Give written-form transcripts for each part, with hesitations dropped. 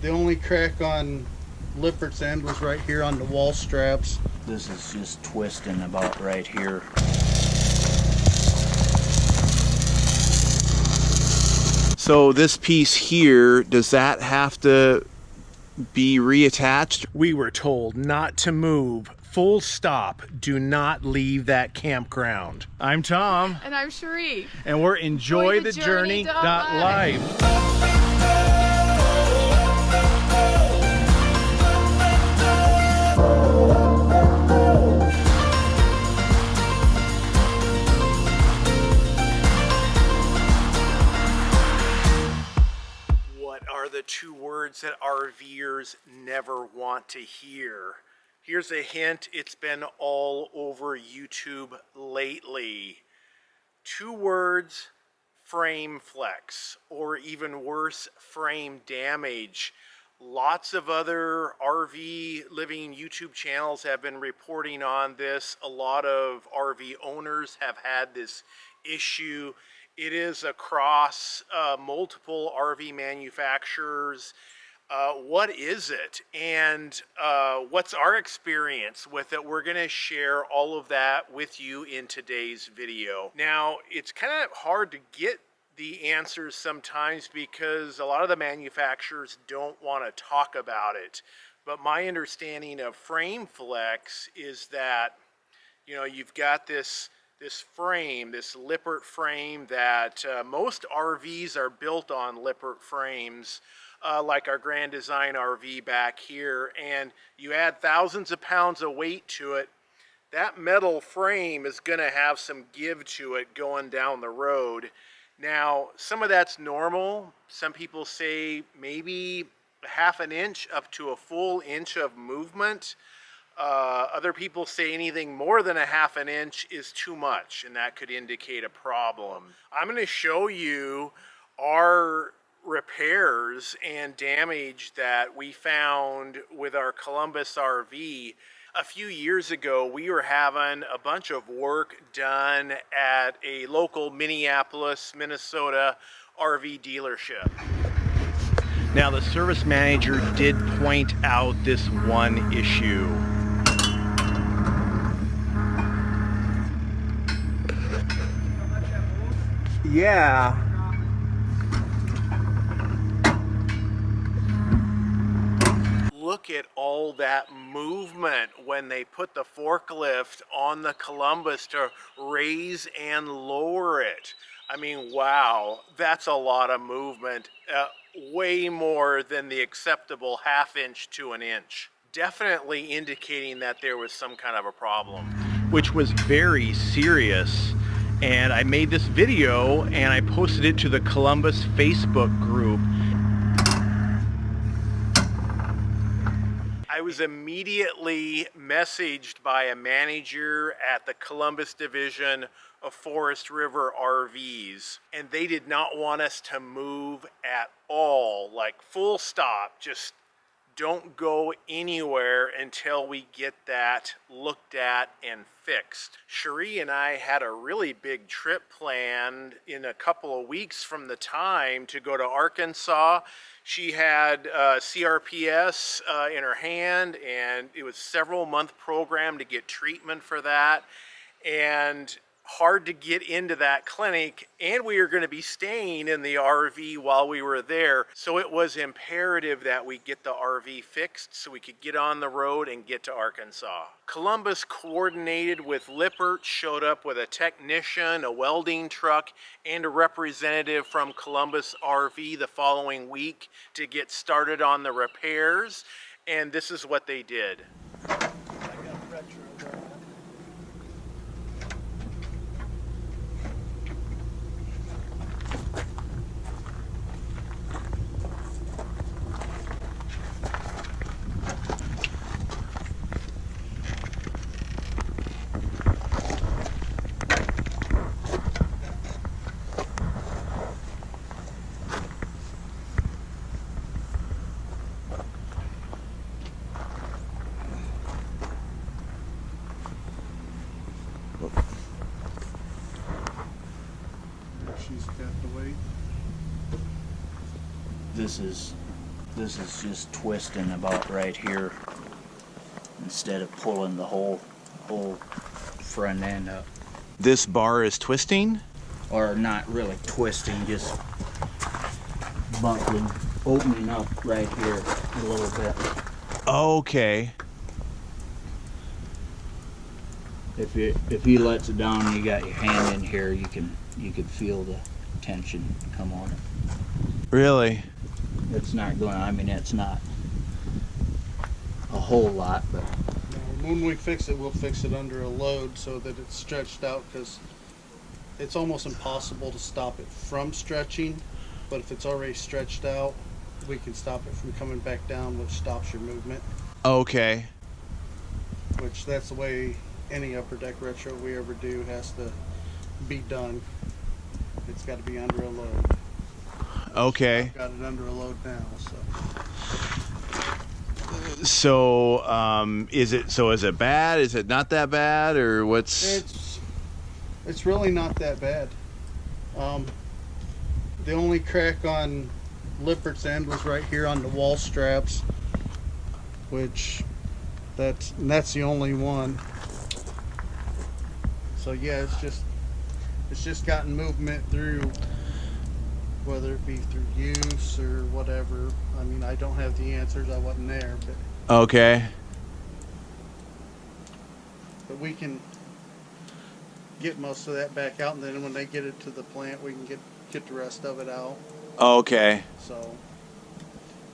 The only crack on Lippert's end was right here on the wall straps. This is just twisting about right here. So this piece here, does that have to be reattached? We were told not to move. Full stop. Do not leave that campground. I'm Tom. And I'm Cherie. And we're EnjoyTheJourney.Life. What are the two words that RVers never want to hear? Here's a hint, it's been all over YouTube lately. Two words, frame flex, or even worse, frame damage. Lots of other RV living YouTube channels have been reporting on this. A lot of RV owners have had this issue. It is across multiple RV manufacturers. What is it, and what's our experience with it? We're going to share all of that with you in today's video. Now, it's kind of hard to get the answers sometimes because a lot of the manufacturers don't want to talk about it. But my understanding of frame flex is that, you know, you've got this frame, this Lippert frame that most RVs are built on Lippert frames. Like our Grand Design RV back here, and you add thousands of pounds of weight to it, that metal frame is going to have some give to it going down the road. Now, some of that's normal. Some people say maybe half an inch up to a full inch of movement. Other people say anything more than a half an inch is too much, and that could indicate a problem. I'm going to show you our repairs and damage that we found with our Columbus RV. A few years ago, we were having a bunch of work done at a local Minneapolis, Minnesota RV dealership. Now, the service manager did point out this one issue. Yeah. Look at all that movement when they put the forklift on the Columbus to raise and lower it. I mean, wow, that's a lot of movement. Way more than the acceptable half inch to an inch. Definitely indicating that there was some kind of a problem. Which was very serious. And I made this video and I posted it to the Columbus Facebook group. I was immediately messaged by a manager at the Columbus division of Forest River RVs, and they did not want us to move at all, like full stop, just don't go anywhere until we get that looked at and fixed. Cherie and I had a really big trip planned in a couple of weeks from the time to go to Arkansas. She had CRPS in her hand, and it was a several-month program to get treatment for that, and hard to get into that clinic, and we were going to be staying in the RV while we were there, so it was imperative that we get the RV fixed so we could get on the road and get to Arkansas. Columbus coordinated with Lippert, showed up with a technician, a welding truck, and a representative from Columbus RV the following week to get started on the repairs, and this is what they did. She's got the weight. This is This is just twisting about right here instead of pulling the whole front end up. This bar is twisting? Or not really twisting, just buckling, opening up right here a little bit. Okay. If he lets it down and you got your hand in here, you can feel the tension come on it. Really? It's not going, I mean, it's not a whole lot, but When we fix it, we'll fix it under a load so that it's stretched out, because it's almost impossible to stop it from stretching. But if it's already stretched out, we can stop it from coming back down, which stops your movement. Okay. Which that's the way any upper deck retro we ever do has to be done. It's got to be under a load. Okay. I've got it under a load now, so. So, is it bad? Is it not that bad, or what's? It's really not that bad. The only crack on Lippert's end was right here on the wall straps, which that's the only one. So yeah, it's just gotten movement through, whether it be through use or whatever. I mean, I don't have the answers. I wasn't there, Okay. but we can get most of that back out, and then when they get it to the plant, we can get the rest of it out. Okay. So,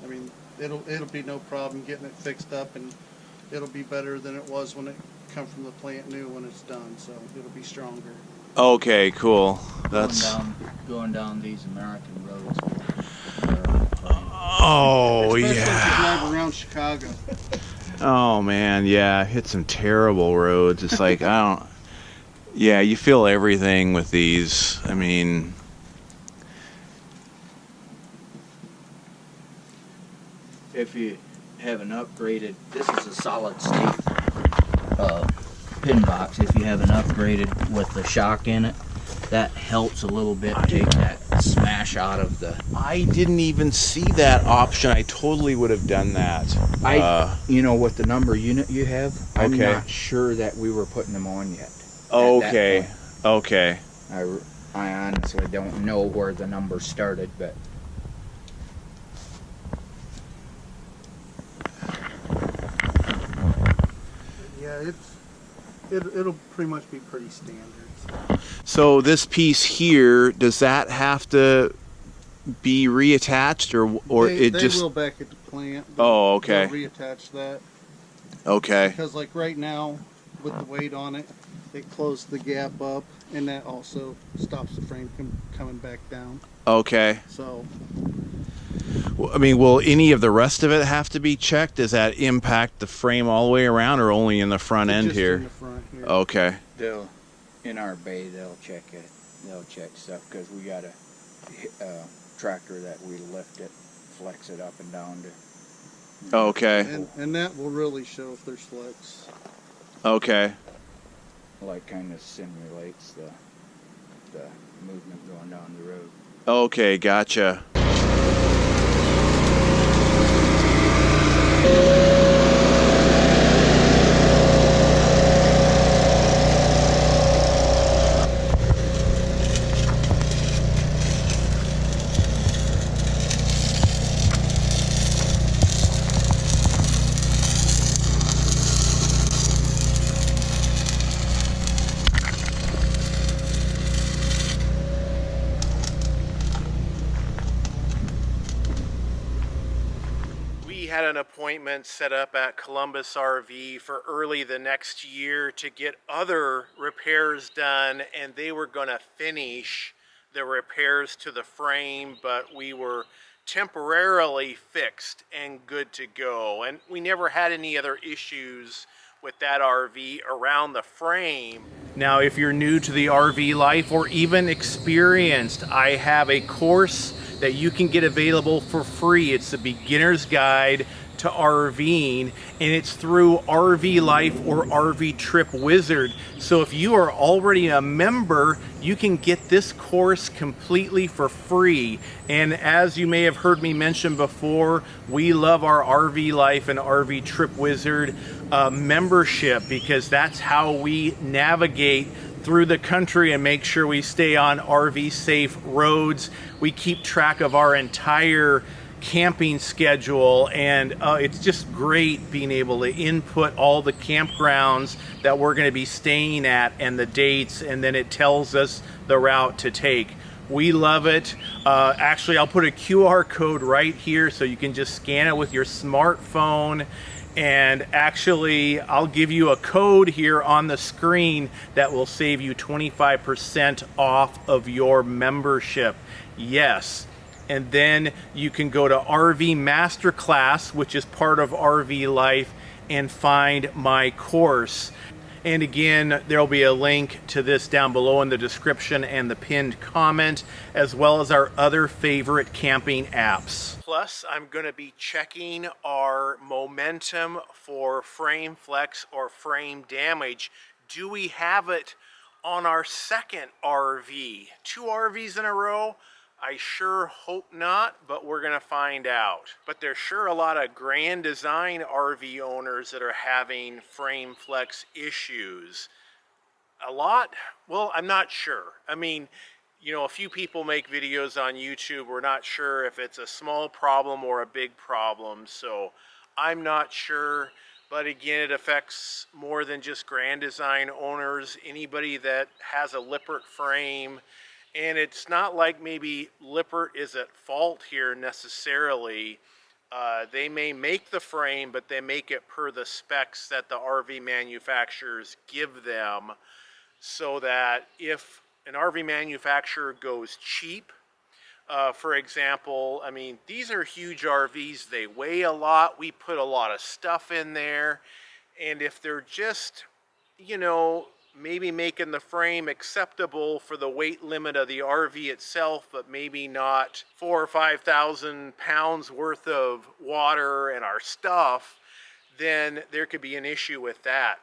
I mean, it'll be no problem getting it fixed up, and it'll be better than it was when it come from the plant new when it's done. So it'll be stronger. Okay. Cool. That's. going down these American roads. Oh Especially yeah. if you drive around Chicago. Oh man, yeah. Hit some terrible roads. It's like I don't. Yeah, you feel everything with these. I mean. If you have an upgraded, this is a solid state pin box. If you have an upgraded with the shock in it, that helps a little bit take that smash out of the. I didn't even see that option. I totally would have done that. You know, with the number unit you have, I'm Okay. not sure that we were putting them on yet. Okay. Okay. I honestly don't know where the number started, but Yeah, it'll pretty much be pretty standard. So this piece here, does that have to be reattached, or they, it they just? will back at the plant. Oh, okay. They'll reattach that, Okay. because like right now with the weight on it, it closed the gap up, and that also stops the frame coming back down. Okay. So Well, I mean, will any of the rest of it have to be checked? Does that impact the frame all the way around, or only in the front end just here? in the front here. Okay. they'll in our bay they'll check it. They'll check stuff because we got a tractor that we lift it, flex it up and down to. Okay. And that will really show if there's flex. Okay. Like kind of simulates the movement going down the road. Okay. Gotcha. We had an appointment set up at Columbus RV for early the next year to get other repairs done, and they were going to finish the repairs to the frame, but we were temporarily fixed and good to go. And we never had any other issues with that RV around the frame. Now, if you're new to the RV life or even experienced, I have a course that you can get available for free. It's the Beginner's Guide to RVing, and it's through RV Life or RV Trip Wizard. So if you are already a member, you can get this course completely for free. And as you may have heard me mention before, we love our RV Life and RV Trip Wizard membership, because that's how we navigate through the country and make sure we stay on RV safe roads. We keep track of our entire camping schedule, and it's just great being able to input all the campgrounds that we're going to be staying at and the dates, and then it tells us the route to take. We love it. Actually, I'll put a QR code right here so you can just scan it with your smartphone. And actually, I'll give you a code here on the screen that will save you 25% off of your membership. Yes. And then you can go to RV Masterclass, which is part of RV Life, and find my course. And again, there'll be a link to this down below in the description and the pinned comment, as well as our other favorite camping apps. Plus, I'm going to be checking our momentum for frame flex or frame damage. Do we have it on our second RV? 2 RVs in a row? I sure hope not, but we're gonna find out. But there's sure a lot of Grand Design RV owners that are having frame flex issues. A lot? Well, I'm not sure. I mean, you know, a few people make videos on YouTube. We're not sure if it's a small problem or a big problem, so I'm not sure. But again, it affects more than just Grand Design owners. Anybody that has a Lippert frame. And it's not like maybe Lippert is at fault here necessarily. They may make the frame, but they make it per the specs that the RV manufacturers give them, so that if an RV manufacturer goes cheap, for example, I mean, these are huge RVs. They weigh a lot. We put a lot of stuff in there. And if they're just, you know, maybe making the frame acceptable for the weight limit of the RV itself, but maybe not 4,000 or 5,000 pounds worth of water and our stuff, then there could be an issue with that.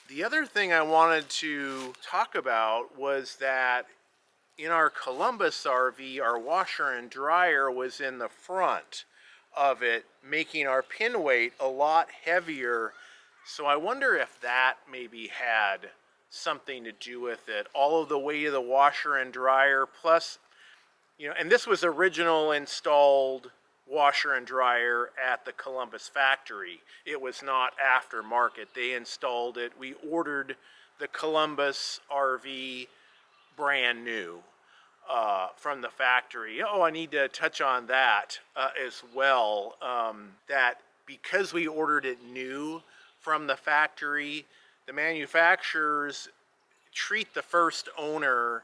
The other thing I wanted to talk about was that in our Columbus RV, our washer and dryer was in the front of it, making our pin weight a lot heavier. So I wonder if that maybe had something to do with it. All of the weight of the washer and dryer, plus, you know, and this was original installed washer and dryer at the Columbus factory. It was not aftermarket. They installed it. We ordered the Columbus RV brand new from the factory. Oh, I need to touch on that as well. That because we ordered it new from the factory, the manufacturers treat the first owner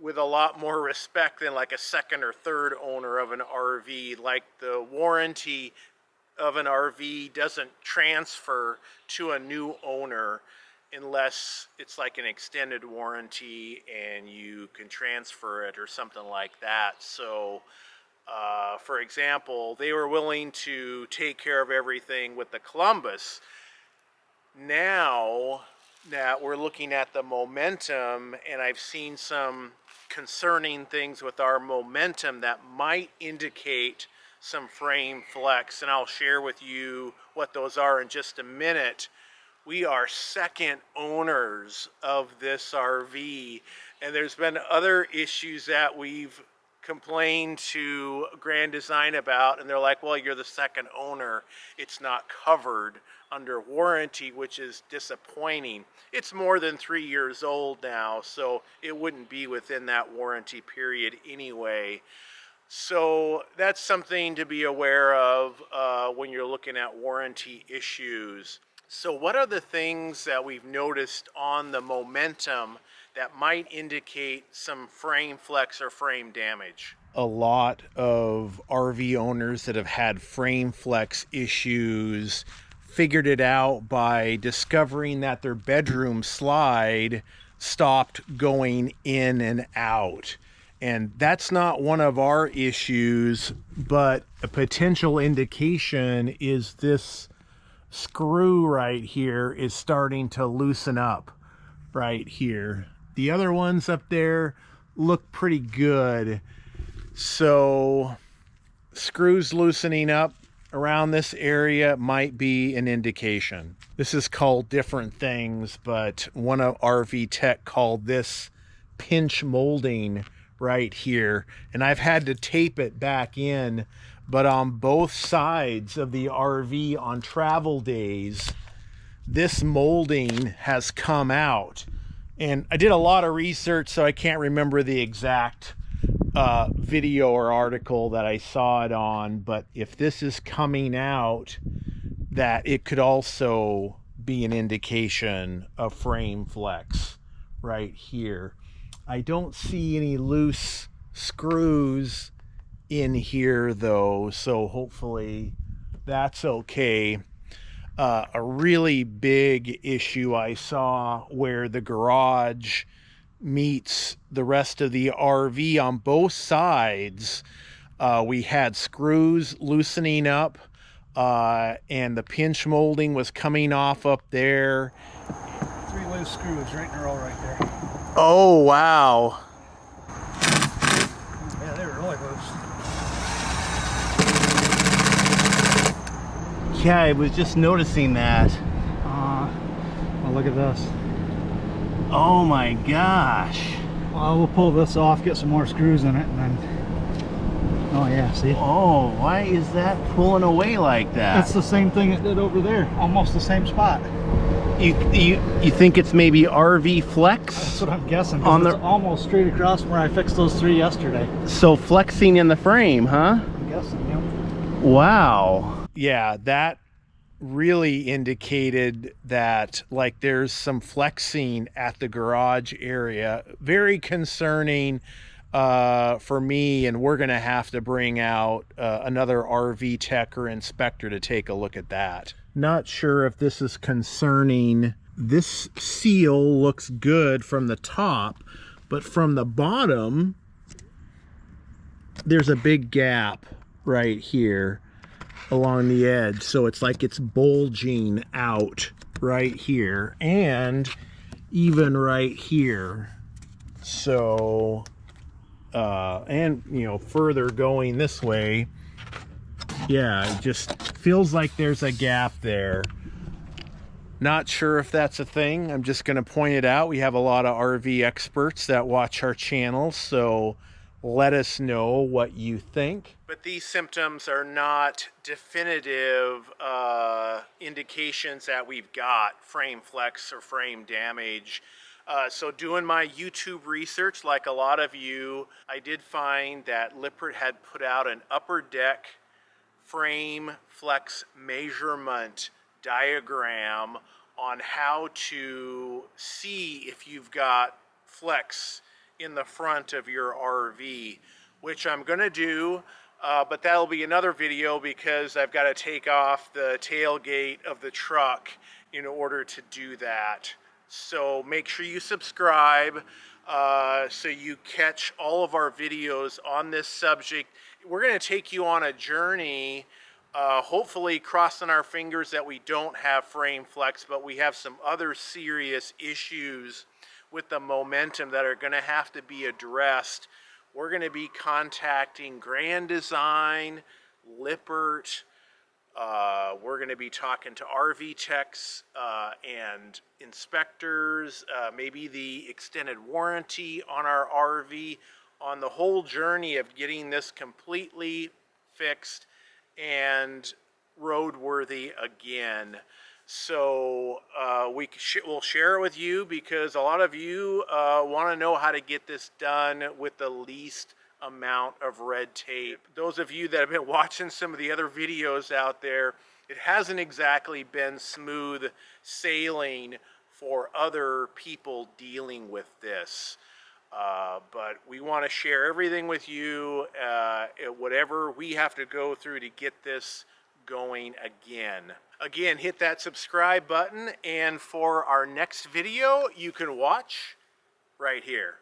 with a lot more respect than like a second or third owner of an RV. Like the warranty of an RV doesn't transfer to a new owner unless it's like an extended warranty and you can transfer it or something like that. So for example, they were willing to take care of everything with the Columbus. Now that we're looking at the momentum, and I've seen some concerning things with our momentum that might indicate some frame flex, and I'll share with you what those are in just a minute. We are second owners of this RV, and there's been other issues that we've complained to Grand Design about, and they're like, well, you're the second owner, it's not covered under warranty, which is disappointing. It's more than 3 years old now, so it wouldn't be within that warranty period anyway. So that's something to be aware of when you're looking at warranty issues. So what are the things that we've noticed on the momentum that might indicate some frame flex or frame damage? A lot of RV owners that have had frame flex issues figured it out by discovering that their bedroom slide stopped going in and out. And that's not one of our issues, but a potential indication is this screw right here is starting to loosen up right here. The other ones up there look pretty good. So screws loosening up around this area might be an indication. This is called different things, but one of RV Tech called this pinch molding right here. And I've had to tape it back in, but on both sides of the RV on travel days, this molding has come out. And I did a lot of research, so I can't remember the exact video or article that I saw it on, but if this is coming out, that it could also be an indication of frame flex right here. I don't see any loose screws in here though, so hopefully that's okay. A really big issue I saw where the garage meets the rest of the RV on both sides. We had screws loosening up, and the pinch molding was coming off up there. 3 loose screws right in a row right there. Oh, wow. Yeah, they were really loose. Yeah, I was just noticing that. Well, look at this. Oh my gosh. Well, we'll pull this off, get some more screws in it, and then... Oh yeah, see? Oh, why is that pulling away like that? That's the same thing it did over there. Almost the same spot. You think it's maybe RV flex? That's what I'm guessing. On It's the- almost straight across from where I fixed those 3 yesterday. So flexing in the frame, huh? I'm guessing, yeah. Wow. Yeah, that really indicated that like there's some flexing at the garage area. Very concerning for me, and we're gonna have to bring out another RV tech or inspector to take a look at that. Not sure if this is concerning. This seal looks good from the top, but from the bottom there's a big gap right here along the edge, so it's like it's bulging out right here and even right here. So and you know, further going this way, yeah, it just feels like there's a gap there. Not sure if that's a thing. I'm just going to point it out. We have a lot of RV experts that watch our channel, so let us know what you think. But these symptoms are not definitive indications that we've got frame flex or frame damage. So doing my YouTube research, like a lot of you, I did find that Lippert had put out an upper deck frame flex measurement diagram on how to see if you've got flex in the front of your RV, which I'm gonna do, but that'll be another video because I've got to take off the tailgate of the truck in order to do that. So make sure you subscribe so you catch all of our videos on this subject. We're going to take you on a journey, hopefully crossing our fingers that we don't have frame flex, but we have some other serious issues with the momentum that are going to have to be addressed. We're going to be contacting Grand Design, Lippert. We're going to be talking to RV techs and inspectors, maybe the extended warranty on our RV, on the whole journey of getting this completely fixed and roadworthy again. So we'll share it with you because a lot of you want to know how to get this done with the least amount of red tape. Those of you that have been watching some of the other videos out there, it hasn't exactly been smooth sailing for other people dealing with this. But we want to share everything with you, whatever we have to go through to get this going again. Again, hit that subscribe button, and for our next video, you can watch right here.